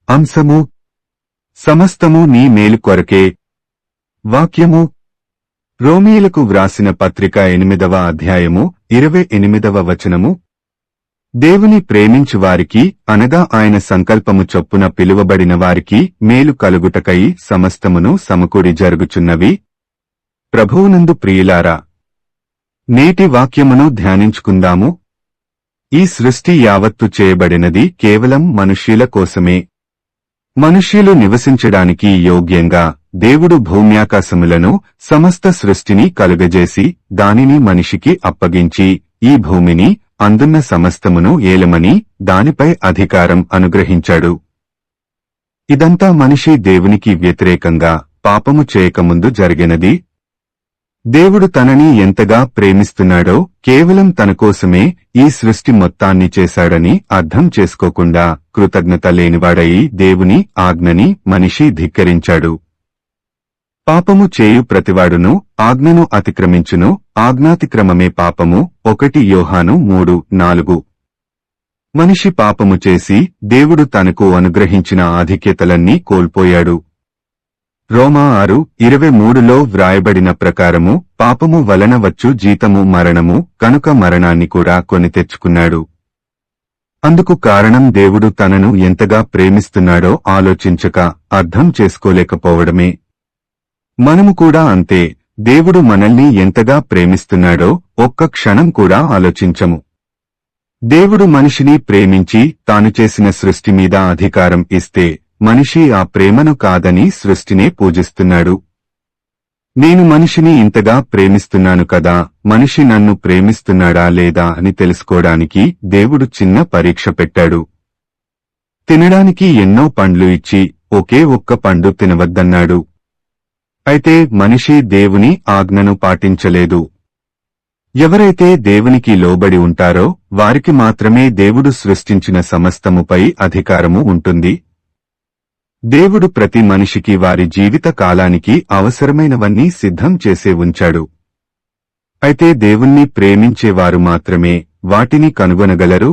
అంశము సమస్తము నీ మేలు కొరకే. వాక్యము రోమీయులకు వ్రాసిన పత్రిక 8వ అధ్యాయము 28వ వచనము. దేవుని ప్రేమించు వారికి అనగా ఆయన సంకల్పము చొప్పున పిలువబడిన వారికి మేలు కలుగుటకై సమస్తమును సమకూడి జరుగుచున్నవి. ప్రభువునందు ప్రియులారా, నేటి వాక్యమును ధ్యానించుకుందాము. ఈ సృష్టి యావత్తు చేయబడినది కేవలం మనుష్యుల కోసమే. మనుష్యులు నివసించడానికి యోగ్యంగా దేవుడు భూమ్యాకాశములను సమస్త సృష్టిని కలుగజేసి దానిని మనిషికి అప్పగించి ఈ భూమిని అందున్న సమస్తమును ఏలమని దానిపై అధికారం అనుగ్రహించాడు. ఇదంతా మనిషి దేవునికి వ్యతిరేకంగా పాపము చేయకముందు జరిగినది. దేవుడు తనని ఎంతగా ప్రేమిస్తున్నాడో కేవలం తన కోసమే ఈ సృష్టి మొత్తాన్ని చేశాడని అర్థం చేసుకోకుండా కృతజ్ఞత లేనివాడయి దేవుని ఆజ్ఞని మనిషి ధిక్కరించాడు. పాపము చేయు ప్రతివాడును ఆజ్ఞను అతిక్రమించును, ఆజ్ఞాతిక్రమమే పాపము. 1 యోహాను 3:4. మనిషి పాపము చేసి దేవుడు తనకు అనుగ్రహించిన ఆధిక్యతలన్నీ కోల్పోయాడు. రోమా 6:23లో వ్రాయబడిన ప్రకారము పాపము వలన వచ్చు జీతము మరణము, కనుక మరణాన్ని కూడా కొని తెచ్చుకున్నాడు. అందుకు కారణం దేవుడు తనను ఎంతగా ప్రేమిస్తున్నాడో ఆలోచించక అర్థం చేసుకోలేకపోవడమే. మనము కూడా అంతే. దేవుడు మనల్ని ఎంతగా ప్రేమిస్తున్నాడో ఒక్క క్షణం కూడా ఆలోచించము. దేవుడు మనిషిని ప్రేమించి తాను చేసిన సృష్టి మీద అధికారం ఇస్తే మనిషి ఆ ప్రేమను కాదని సృష్టినే పూజిస్తున్నాడు. నేను మనిషిని ఇంతగా ప్రేమిస్తున్నాను కదా, మనిషి నన్ను ప్రేమిస్తున్నాడా లేదా అని తెలుసుకోవడానికి దేవుడు చిన్న పరీక్ష పెట్టాడు. తినడానికి ఎన్నో పండ్లు ఇచ్చి ఒకే ఒక్క పండు తినవద్దన్నాడు. అయితే మనిషి దేవుని ఆజ్ఞను పాటించలేదు. ఎవరైతే దేవునికి లోబడి ఉంటారో వారికి మాత్రమే దేవుడు సృష్టించిన సమస్తముపై అధికారము ఉంటుంది. దేవుడు ప్రతి మనిషికి వారి జీవిత కాలానికి అవసరమైనవన్నీ సిద్ధం చేసే ఉంచాడు. అయితే దేవుణ్ణి ప్రేమించేవారు మాత్రమే వాటిని కనుగొనగలరు.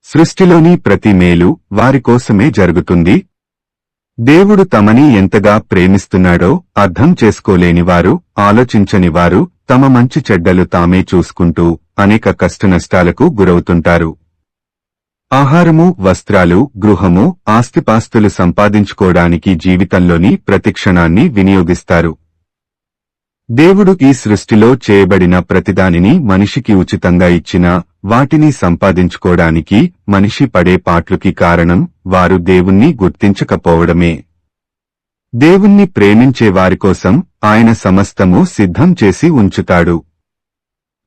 సృష్టిలోని ప్రతి మేలు వారి కోసమే జరుగుతుంది. దేవుడు తమని ఎంతగా ప్రేమిస్తున్నాడో అర్థం చేసుకోలేనివారు, ఆలోచించనివారు తమ మంచి చెడ్డలు తామే చూసుకుంటూ అనేక కష్టనష్టాలకు గురవుతుంటారు. ఆహారము, వస్త్రాలు, గృహము, ఆస్తిపాస్తులు సంపాదించుకోవడానికి జీవితంలోని ప్రతి క్షణాన్ని వినియోగిస్తారు. దేవుడు ఈ సృష్టిలో చేయబడిన ప్రతిదానిని మనిషికి ఉచితంగా ఇచ్చినా వాటిని సంపాదించుకోవడానికి మనిషి పడే పాట్లుకి కారణం వారు దేవుణ్ణి గుర్తించకపోవడమే. దేవుణ్ణి ప్రేమించే వారికోసం ఆయన సమస్తము సిద్ధం చేసి ఉంచుతాడు.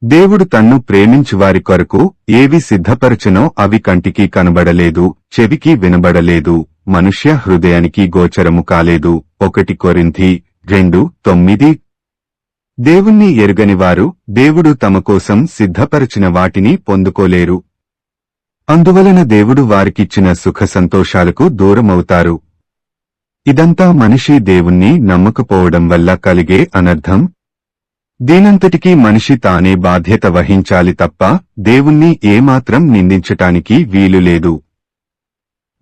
దేవుడు తన్ను ప్రేమించువారి కొరకు ఏవి సిద్ధపరచనో అవి కంటికి కనబడలేదు, చెవికి వినబడలేదు, మనుష్య హృదయానికి గోచరము కాలేదు. 1 కొరింథీ 2:9. దేవుణ్ణి ఎరుగనివారు దేవుడు తమ కోసం సిద్ధపరచిన వాటిని పొందుకోలేరు. అందువలన దేవుడు వారికిచ్చిన సుఖ సంతోషాలకు దూరమవుతారు. ఇదంతా మనిషి దేవుణ్ణి నమ్మకపోవడం వల్ల కలిగే అనర్థం. దీనంతటికీ మనిషి తానే బాధ్యత వహించాలి తప్ప దేవుణ్ణి ఏమాత్రం నిందించటానికి వీలులేదు.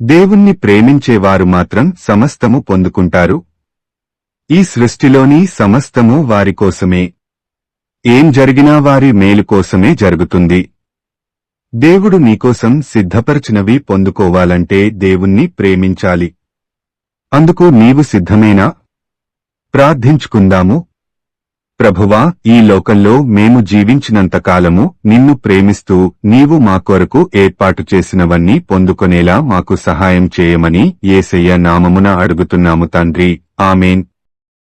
దేవుణ్ణి ప్రేమించేవారు మాత్రం సమస్తము పొందుకుంటారు. ఈ సృష్టిలోని సమస్తము వారి కోసమే. ఏం జరిగినా వారి మేలు కోసమే జరుగుతుంది. దేవుడు నీకోసం సిద్ధపరచినవి పొందుకోవాలంటే దేవుణ్ణి ప్రేమించాలి. అందుకు నీవు సిద్ధమేనా? ప్రార్థించుకుందాము. ప్రభువా, ఈ లోకంలో మేము జీవించినంతకాలము నిన్ను ప్రేమిస్తూ నీవు మా కొరకు ఏర్పాటు చేసినవన్నీ పొందుకొనేలా మాకు సహాయం చేయమని యేసయ్య నామమున అడుగుతున్నాము తండ్రి. ఆమేన్.